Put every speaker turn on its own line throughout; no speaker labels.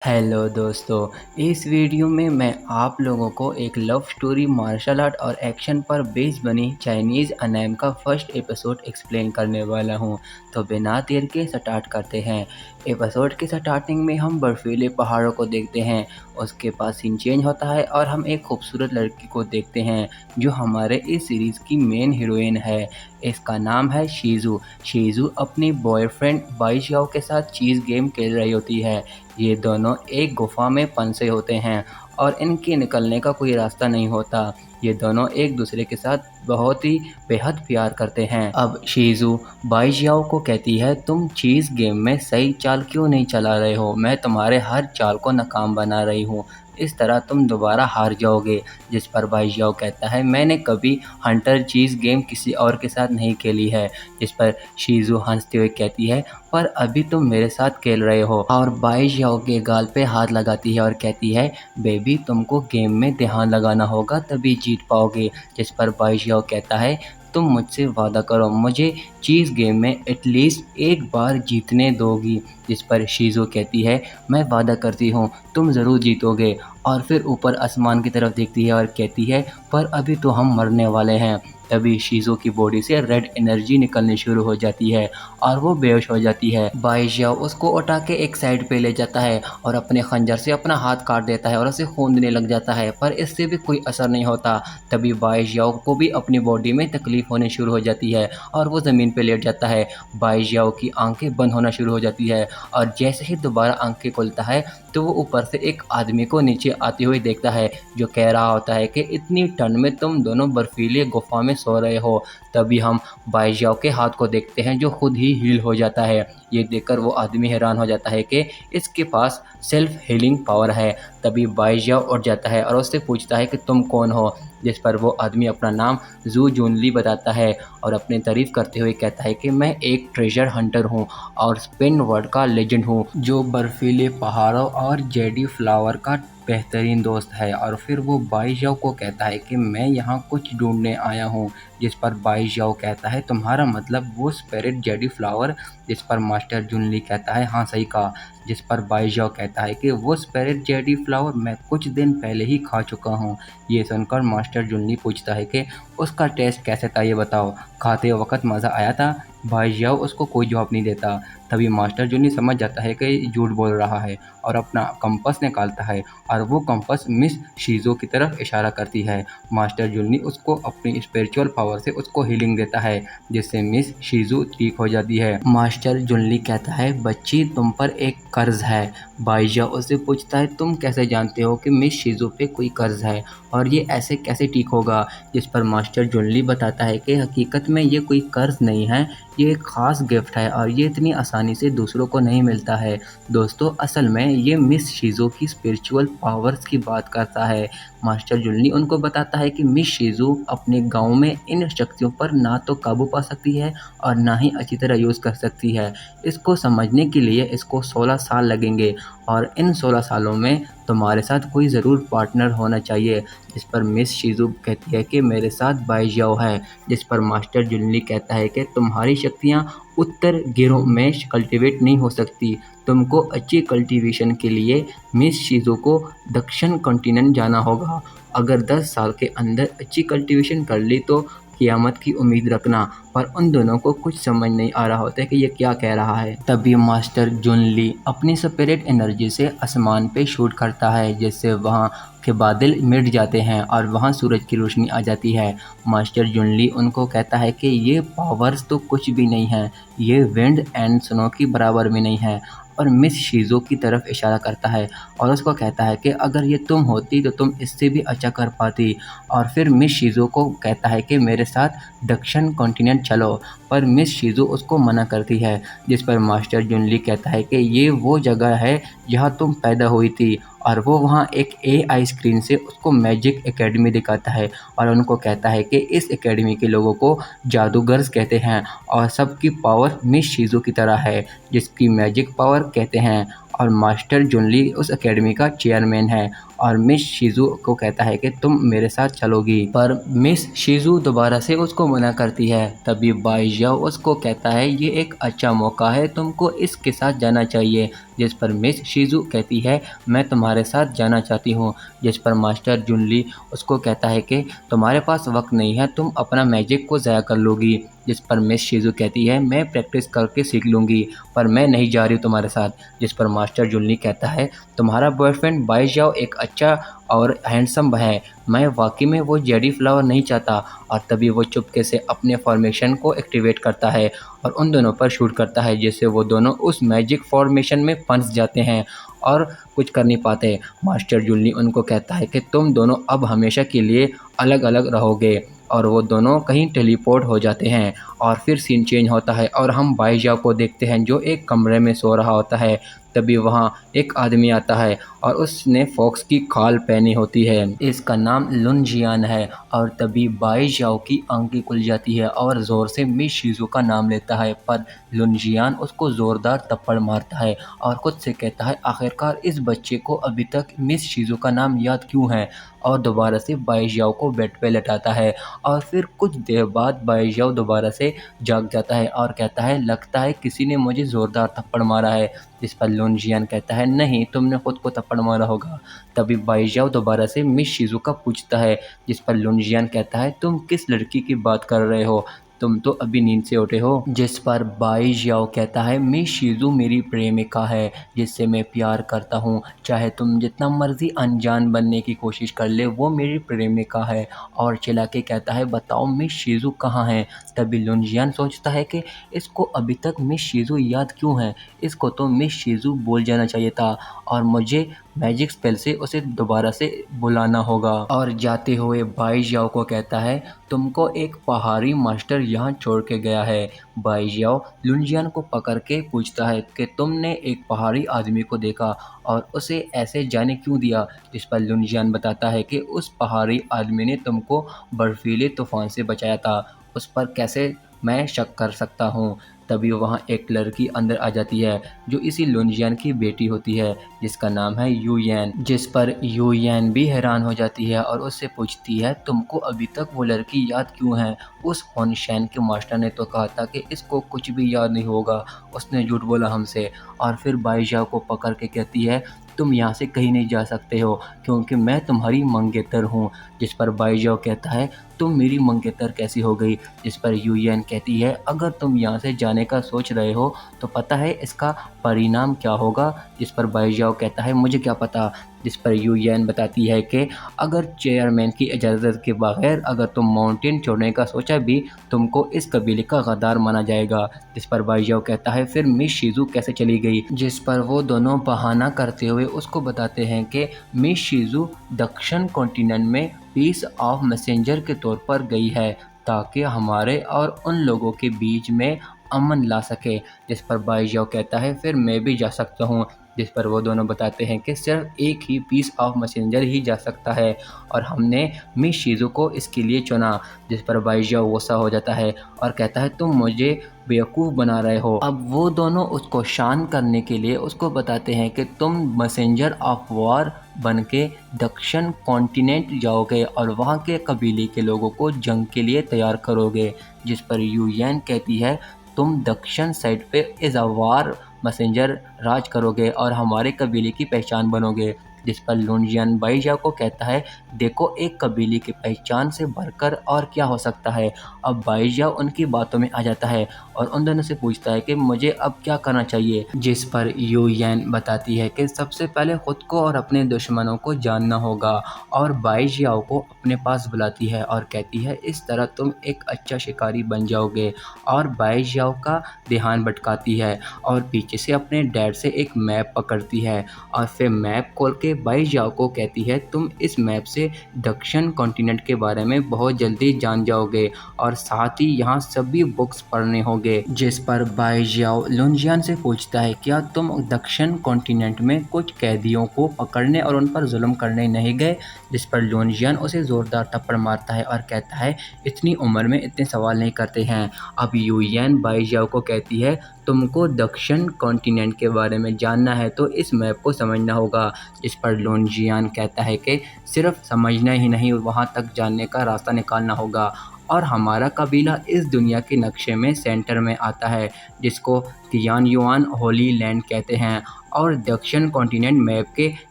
Hello दोस्तों, इस video में मैं आप लोगों को एक लव स्टोरी, मार्शल आर्ट और एक्शन पर बेस्ड बनी चाइनीज़ अनेम का फर्स्ट एपिसोड एक्सप्लेन करने वाला हूं। तो बिना देर के स्टार्ट करते हैं। एपिसोड के स्टार्टिंग में हम बर्फीले पहाड़ों को देखते हैं। उसके बाद सीन चेंज होता है और हम एक खूबसूरत लड़की को देखते हैं जो हमारे इस सीरीज़ की मेन हीरोइन है। इसका नाम है शीजू। शीजू अपनी बॉयफ्रेंड बाइशियाओ के साथ चीज़ गेम खेल रही होती है। ये दोनों एक गुफा में फंसे होते हैं और इनके निकलने का कोई रास्ता नहीं होता। ये दोनों एक दूसरे के साथ बहुत ही बेहद प्यार करते हैं। अब शीजू बाइजियाओ को कहती है, तुम चीज़ गेम में सही चाल क्यों नहीं चला रहे हो? मैं तुम्हारे हर चाल को नाकाम बना रही हूँ, इस तरह तुम दोबारा हार जाओगे। जिस पर बाइजियाओ कहता है, मैंने कभी हंटर चीज़ गेम किसी और के साथ नहीं खेली है। जिस पर शीजू हंसते हुए कहती है, पर अभी तुम मेरे साथ खेल रहे हो। और बाइजियाओ के गाल पे हाथ लगाती है और कहती है, बेबी तुमको गेम में ध्यान लगाना होगा तभी जीत पाओगे। जिस पर बाइजियाओ कहता है, तुम मुझसे वादा करो, मुझे चीज़ गेम में एटलीस्ट एक बार जीतने दोगी। जिस पर शीजो कहती है, मैं वादा करती हूँ तुम ज़रूर जीतोगे। और फिर ऊपर आसमान की तरफ देखती है और कहती है, पर अभी तो हम मरने वाले हैं। तभी शीजो की बॉडी से रेड एनर्जी निकलनी शुरू हो जाती है और वो बेहोश हो जाती है। बाइजियाओ उसको उठा के एक साइड पे ले जाता है और अपने खंजर से अपना हाथ काट देता है और उसे खून देने लग जाता है, पर इससे भी कोई असर नहीं होता। तभी बाइजियाओ को भी अपनी बॉडी में तकलीफ होने शुरू हो जाती है और वो ज़मीन पे लेट जाता है। बाइजियाओ की आंखें बंद होना शुरू हो जाती है और जैसे ही दोबारा आंखें खुलता है तो वो ऊपर से एक आदमी को नीचे आते हुए देखता है, जो कह रहा होता है कि इतनी ठंड में तुम दोनों बर्फीले गुफा में सो रहे हो। तभी हम बाइजियाओ के हाथ को देखते हैं जो खुद ही हील हो जाता है। ये देखकर वो आदमी हैरान हो जाता है कि इसके पास सेल्फ हीलिंग पावर है। तभी बाइजियाओ उठ जाता है और उससे पूछता है कि तुम कौन हो? जिस पर वो आदमी अपना नाम जू जुनली बताता है और अपनी तारीफ करते हुए कहता है कि मैं एक ट्रेजर हंटर हूँ और स्पिन वर्ल्ड का लेजेंड हूँ, जो बर्फीले पहाड़ों और जेडी फ्लावर का बेहतरीन दोस्त है। और फिर वो बाइजियाओ को कहता है कि मैं यहाँ कुछ ढूंढने आया हूँ। जिस पर बाइजियाओ कहता है, तुम्हारा मतलब वो स्पिरिट जेडी फ्लावर? जिस पर मास्टर जुनली कहता है, हाँ सही कहा। जिस पर बाइजियाओ कहता है कि वो स्पिरिट जेडी फ्लावर मैं कुछ दिन पहले ही खा चुका हूँ। ये सुनकर मास्टर जुनली पूछता है कि उसका टेस्ट कैसे था, ये बताओ, खाते वक्त मज़ा आया था? बाइजियाओ उसको कोई जवाब नहीं देता। तभी मास्टर जुनली समझ जाता है कि झूठ बोल रहा है और अपना कंपास निकालता है और वो कंपास मिस शीजो की तरफ इशारा करती है। मास्टर जुनली उसको अपनी स्पिरिचुअल पावर से उसको हीलिंग देता है, जिससे मिस शीजो ठीक हो जाती है। मास्टर जुनली कहता है, बच्ची तुम पर एक कर्ज है। बाइजियाओ उससे पूछता है, तुम कैसे जानते हो कि मिस शीजो पे कोई कर्ज है और ये ऐसे कैसे ठीक होगा? जिस पर मास्टर जुनली बताता है कि हकीकत में ये कोई कर्ज नहीं है, ये एक ख़ास गिफ्ट है और ये इतनी आसानी से दूसरों को नहीं मिलता है। दोस्तों, असल में ये मिस शीजो की स्पिरिचुअल पावर्स की बात करता है। मास्टर जुनली उनको बताता है कि मिस शीजो अपने गांव में इन शक्तियों पर ना तो काबू पा सकती है और ना ही अच्छी तरह यूज़ कर सकती है। इसको समझने के लिए इसको 16 साल लगेंगे और इन 16 सालों में तुम्हारे साथ कोई ज़रूर पार्टनर होना चाहिए। जिस पर मिस शीजू कहती है कि मेरे साथ बाइजियाओ है। जिस पर मास्टर जुनली कहता है कि तुम्हारी शक्तियाँ उत्तर गिरोह में कल्टीवेट नहीं हो सकती। तुमको अच्छी कल्टीवेशन के लिए मिस शीजो को दक्षिण कॉन्टिनेंट जाना होगा। अगर 10 साल के अंदर अच्छी कल्टीवेशन कर ली तो क़यामत की उम्मीद रखना। पर उन दोनों को कुछ समझ नहीं आ रहा होता है कि ये क्या कह रहा है। तभी मास्टर जुनली अपनी स्पिरिट एनर्जी से आसमान पे शूट करता है, जिससे वहाँ के बादल मिट जाते हैं और वहाँ सूरज की रोशनी आ जाती है। मास्टर जुनली उनको कहता है कि ये पावर्स तो कुछ भी नहीं है, ये विंड एंड स्नो की बराबर भी नहीं है। और मिस शीजो की तरफ इशारा करता है और उसको कहता है कि अगर ये तुम होती तो तुम इससे भी अच्छा कर पाती। और फिर मिस शीजो को कहता है कि मेरे साथ दक्षिण कॉन्टिनेंट चलो, पर मिस शीजो उसको मना करती है। जिस पर मास्टर जुनली कहता है कि ये वो जगह है जहाँ तुम पैदा हुई थी और वो वहाँ एक एआई स्क्रीन से उसको मैजिक एकेडमी दिखाता है और उनको कहता है कि इस एकेडमी के लोगों को जादूगर्स कहते हैं और सबकी पावर मिस शीजो की तरह है, जिसकी मैजिक पावर कहते हैं। और मास्टर जुनली उस एकेडमी का चेयरमैन है और मिस शीजू को कहता है कि तुम मेरे साथ चलोगी, पर मिस शीजू दोबारा से उसको मना करती है। तभी बाइजियाओ उसको कहता है, ये एक अच्छा मौका है, तुमको इसके साथ जाना चाहिए। जिस पर मिस शिज़ू कहती है मैं तुम्हारे साथ जाना चाहती हूँ। जिस पर मास्टर जुनली उसको कहता है कि तुम्हारे पास वक्त नहीं है, तुम अपना मैजिक को ज़ाया कर लोगी। जिस पर मिस शिज़ू कहती है मैं प्रैक्टिस करके सीख लूँगी, पर मैं नहीं जा रही हूँ तुम्हारे साथ। जिस पर मास्टर जुनली कहता है तुम्हारा बॉयफ्रेंड बाईजाओ एक अच्छा और हैंडसम है, मैं वाकई में वो जेडी फ्लावर नहीं चाहता। और तभी वो चुपके से अपने फॉर्मेशन को एक्टिवेट करता है और उन दोनों पर शूट करता है, जिससे वो दोनों उस मैजिक फॉर्मेशन में फंस जाते हैं और कुछ कर नहीं पाते। मास्टर जुनली उनको कहता है कि तुम दोनों अब हमेशा के लिए अलग अलग रहोगे, और वो दोनों कहीं टेलीपोर्ट हो जाते हैं। और फिर सीन चेंज होता है और हम बाईजाओ को देखते हैं जो एक कमरे में सो रहा होता है। तभी वहाँ एक आदमी आता है और उसने फॉक्स की खाल पहनी होती है, इसका नाम लुनजियान है। और तभी बाईजाओ की आंखें खुल जाती है और ज़ोर से मिस शिज़ू का नाम लेता है, पर लुनजियान उसको ज़ोरदार थप्पड़ मारता है और खुद से कहता है आखिरकार इस बच्चे को अभी तक मिस शिज़ू का नाम याद क्यों है, और दोबारा से बाईजाओ को बेड पे लेटाता है। और फिर कुछ देर बाद बाईजाओ दोबारा से जाग जाता है और कहता है लगता है किसी ने मुझे ज़ोरदार थप्पड़ मारा है। जिस पर लुनजियान कहता है नहीं, तुमने खुद को थप्पड़ मारा होगा। तभी बाईजाओ दोबारा से मिस शिज़ुका पूछता है, जिस पर लुनजियान कहता है तुम किस लड़की की बात कर रहे हो, तुम तो अभी नींद से उठे हो। जिस पर बाईजाओ कहता है मिस शिज़ु मेरी प्रेमिका है जिससे मैं प्यार करता हूँ, चाहे तुम जितना मर्जी अनजान बनने की कोशिश कर ले, वो मेरी प्रेमिका है। और चिल्ला के कहता है बताओ मिस शिज़ु कहाँ है। तभी लुनजियान सोचता है कि इसको अभी तक मिस शिज़ु याद क्यों है, इसको तो मिस शिज़ु बोल जाना चाहिए था और मुझे मैजिक स्पेल से उसे दोबारा से बुलाना होगा। और जाते हुए बाईजाओ को कहता है तुमको एक पहाड़ी मास्टर यहाँ छोड़ के गया है। बाईजाओ लुनजियान को पकड़ के पूछता है कि तुमने एक पहाड़ी आदमी को देखा और उसे ऐसे जाने क्यों दिया। जिस पर लुनजियान बताता है कि उस पहाड़ी आदमी ने तुमको बर्फीले तूफान से बचाया था, उस पर कैसे मैं शक कर सकता हूँ। तभी वहाँ एक लड़की अंदर आ जाती है जो इसी लुनजियान की बेटी होती है, जिसका नाम है यूयेन। जिस पर यूयेन भी हैरान हो जाती है और उससे पूछती है तुमको अभी तक वो लड़की याद क्यों है, उस होनशैन के मास्टर ने तो कहा था कि इसको कुछ भी याद नहीं होगा, उसने झूठ बोला हमसे। और फिर बाईजाओ को पकड़ के कहती है तुम यहाँ से कहीं नहीं जा सकते हो क्योंकि मैं तुम्हारी मंगेतर हूँ। जिस पर बाईजाओ कहता है तुम मेरी मंगेतर कैसी हो गई। जिस पर यूयेन कहती है अगर तुम यहाँ से जाने का सोच रहे हो तो पता है इसका परिणाम क्या होगा। जिस पर बाईजाओ कहता है मुझे क्या पता। जिस पर यूयेन बताती है कि अगर चेयरमैन की इजाज़त के बगैर अगर तुम माउंटेन छोड़ने का सोचा भी, तुमको इस कबीले का गद्दार माना जाएगा। जिस पर बाईजाओ कहता है फिर मिस शिज़ु कैसे चली गई। जिस पर वो दोनों बहाना करते हुए उसको बताते हैं कि मिस शिज़ु दक्षिण कॉन्टिनेंट में पीस ऑफ मैसेंजर के तौर पर गई है ताकि हमारे और उन लोगों के बीच में अमन ला सके। जिस पर बाईजाओ कहता है फिर मैं भी जा सकता हूँ। जिस पर वो दोनों बताते हैं कि सिर्फ एक ही पीस ऑफ मैसेंजर ही जा सकता है और हमने मिस शिज़ु को इसके लिए चुना। जिस पर बाईजाओ गुस्सा हो जाता है और कहता है तुम मुझे बेवकूफ़ बना रहे हो। अब वो दोनों उसको शांत करने के लिए उसको बताते हैं कि तुम मैसेंजर ऑफ वॉर बन के दक्षिण कॉन्टिनेंट जाओगे और वहाँ के कबीले के लोगों को जंग के लिए तैयार करोगे। जिस पर यूयेन कहती है तुम दक्षिण साइड पे एज अ वार मैसेंजर राज करोगे और हमारे कबीले की पहचान बनोगे। जिस पर लुनजियान बाईजाओ को कहता है देखो एक कबीले की पहचान से बढ़कर और क्या हो सकता है। अब बाईजाओ उनकी बातों में आ जाता है और उन दोनों से पूछता है कि मुझे अब क्या करना चाहिए। जिस पर यूयेन बताती है कि सबसे पहले खुद को और अपने दुश्मनों को जानना होगा और बाईजाओ को अपने पास बुलाती है और कहती है इस तरह तुम एक अच्छा शिकारी बन जाओगे। और बाईजाओ का ध्यान भटकाती है और पीछे से अपने डैड से एक मैप पकड़ती है और फिर मैप खोल के बाईजाओ को कहती है तुम इस मैप से दक्षिण कॉन्टिनेंट के बारे में बहुत जल्दी जान जाओगे और साथ ही यहाँ सभी बुक्स पढ़ने होंगे। जिस पर बाईजाओ लुनजियान से पूछता है क्या तुम दक्षिण कॉन्टिनेंट में कुछ कैदियों को पकड़ने और उन पर जुल्म करने नहीं गए। जिस पर लुनजियान उसे ज़ोरदार थप्पड़ मारता है और कहता है इतनी उम्र में इतने सवाल नहीं करते हैं। अब यूयेन बाईजाओ को कहती है तुमको दक्षिण कॉन्टिनेंट के बारे में जानना है तो इस मैप को समझना होगा। जिस पर लुनजियान कहता है कि सिर्फ समझना ही नहीं, वहाँ तक जानने का रास्ता निकालना होगा और हमारा कबीला इस दुनिया के नक्शे में सेंटर में आता है जिसको तियान युआन होली लैंड कहते हैं और दक्षिण कॉन्टिनेंट मैप के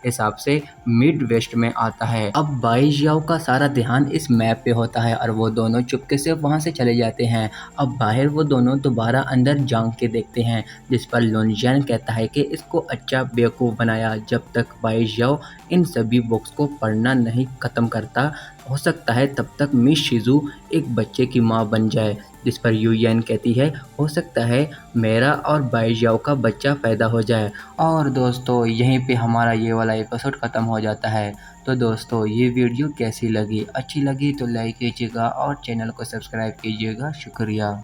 हिसाब से मिड वेस्ट में आता है। अब बाई जियाओ का सारा ध्यान इस मैप पे होता है और वो दोनों चुपके से वहाँ से चले जाते हैं। अब बाहर वो दोनों दोबारा अंदर झांक के देखते हैं, जिस पर लुनजियान कहता है कि इसको अच्छा बेवकूफ़ बनाया। जब तक बाई जियाओ इन सभी बुक्स को पढ़ना नहीं ख़त्म करता, हो सकता है तब तक मिस शिजू एक बच्चे की माँ बन जाए। जिस पर युयन कहती है हो सकता है मेरा और बाई जियाओ का बच्चा पैदा हो जाए। और दोस्तों यहीं पे हमारा ये वाला एपिसोड ख़त्म हो जाता है। तो दोस्तों ये वीडियो कैसी लगी? अच्छी लगी तो लाइक कीजिएगा और चैनल को सब्सक्राइब कीजिएगा। शुक्रिया।